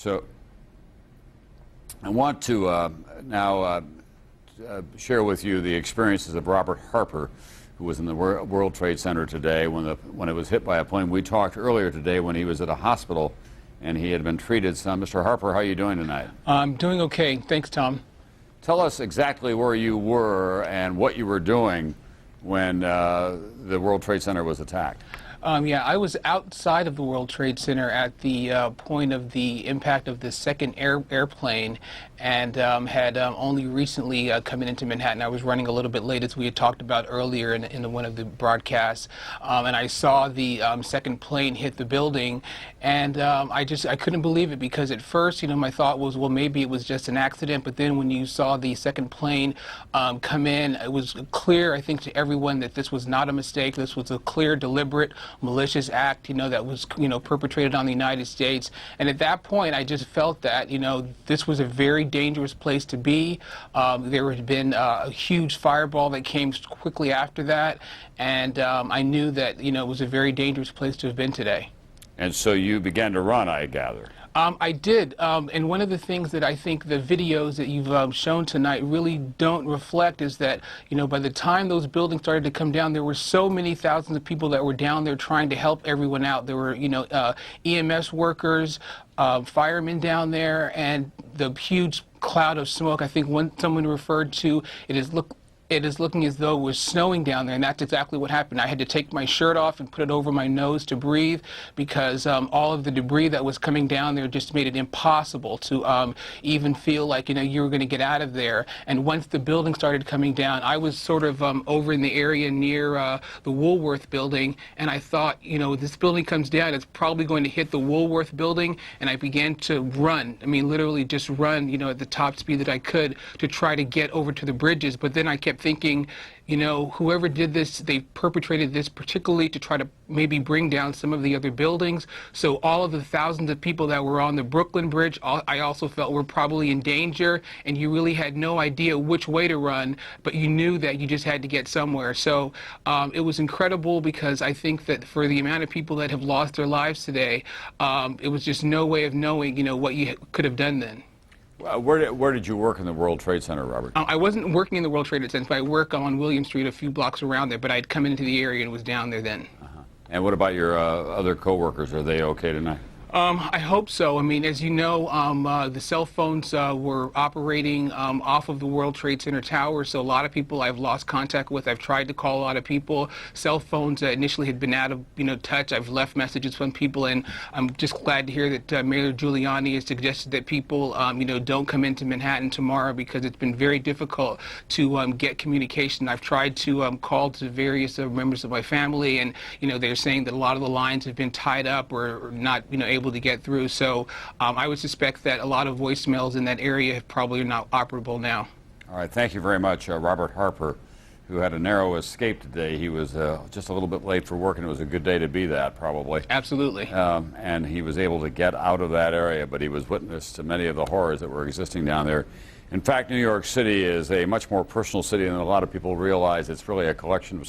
So I want to now share with you the experiences of Robert Harper, who was in the World Trade Center today when it was hit by a plane. We talked earlier today when he was at a hospital and he had been treated some. Mr. Harper, how are you doing tonight? I'm doing okay. Thanks, Tom. Tell us exactly where you were and what you were doing when the World Trade Center was attacked. Yeah, I was outside of the World Trade Center at the point of the impact of the second airplane, and had only recently come into Manhattan. I was running a little bit late, as we had talked about earlier in one of the broadcasts, and I saw the second plane hit the building, and I couldn't believe it, because at first, my thought was, well, maybe it was just an accident, but then when you saw the second plane come in, it was clear, I think, to everyone that this was not a mistake. This was a clear, deliberate, malicious act, that was, perpetrated on the United States. And at that point, I just felt that, this was a very dangerous place to be. There had been a huge fireball that came quickly after that, and I knew that, it was a very dangerous place to have been today. And so you began to run, I gather. I did, and one of the things that I think the videos that you've shown tonight really don't reflect is that, by the time those buildings started to come down, there were so many thousands of people that were down there trying to help everyone out. There were, EMS workers, firemen down there, and the huge cloud of smoke. I think someone referred to it is looking as though it was snowing down there, and that's exactly what happened. I had to take my shirt off and put it over my nose to breathe, because all of the debris that was coming down there just made it impossible to even feel like, you were going to get out of there. And once the building started coming down, I was sort of over in the area near the Woolworth building, and I thought, this building comes down, it's probably going to hit the Woolworth building, and I began to run. I mean, literally just run, at the top speed that I could to try to get over to the bridges. But then I kept thinking, whoever did this, they perpetrated this particularly to try to maybe bring down some of the other buildings. So all of the thousands of people that were on the Brooklyn Bridge, I also felt were probably in danger, and you really had no idea which way to run, but you knew that you just had to get somewhere. So it was incredible, because I think that for the amount of people that have lost their lives today, it was just no way of knowing, what you could have done then. Where did you work in the World Trade Center, Robert? I wasn't working in the World Trade Center, but I work on William Street a few blocks around there, but I'd come into the area and was down there then. And what about your other co-workers? Are they okay tonight? I hope so. I mean, as you know, the cell phones were operating off of the World Trade Center tower, so a lot of people I've lost contact with. I've tried to call a lot of people. Cell phones initially had been out of touch. I've left messages from people, and I'm just glad to hear that Mayor Giuliani has suggested that people don't come into Manhattan tomorrow, because it's been very difficult to get communication. I've tried to call to various members of my family, and they're saying that a lot of the lines have been tied up or not able to get through. So I would suspect that a lot of voicemails in that area probably are not operable now. All right, thank you very much, Robert Harper, who had a narrow escape today. He was just a little bit late for work, and it was a good day to be that, probably. Absolutely. And he was able to get out of that area, but he was witness to many of the horrors that were existing down there. In fact, New York City is a much more personal city than a lot of people realize. It's really a collection of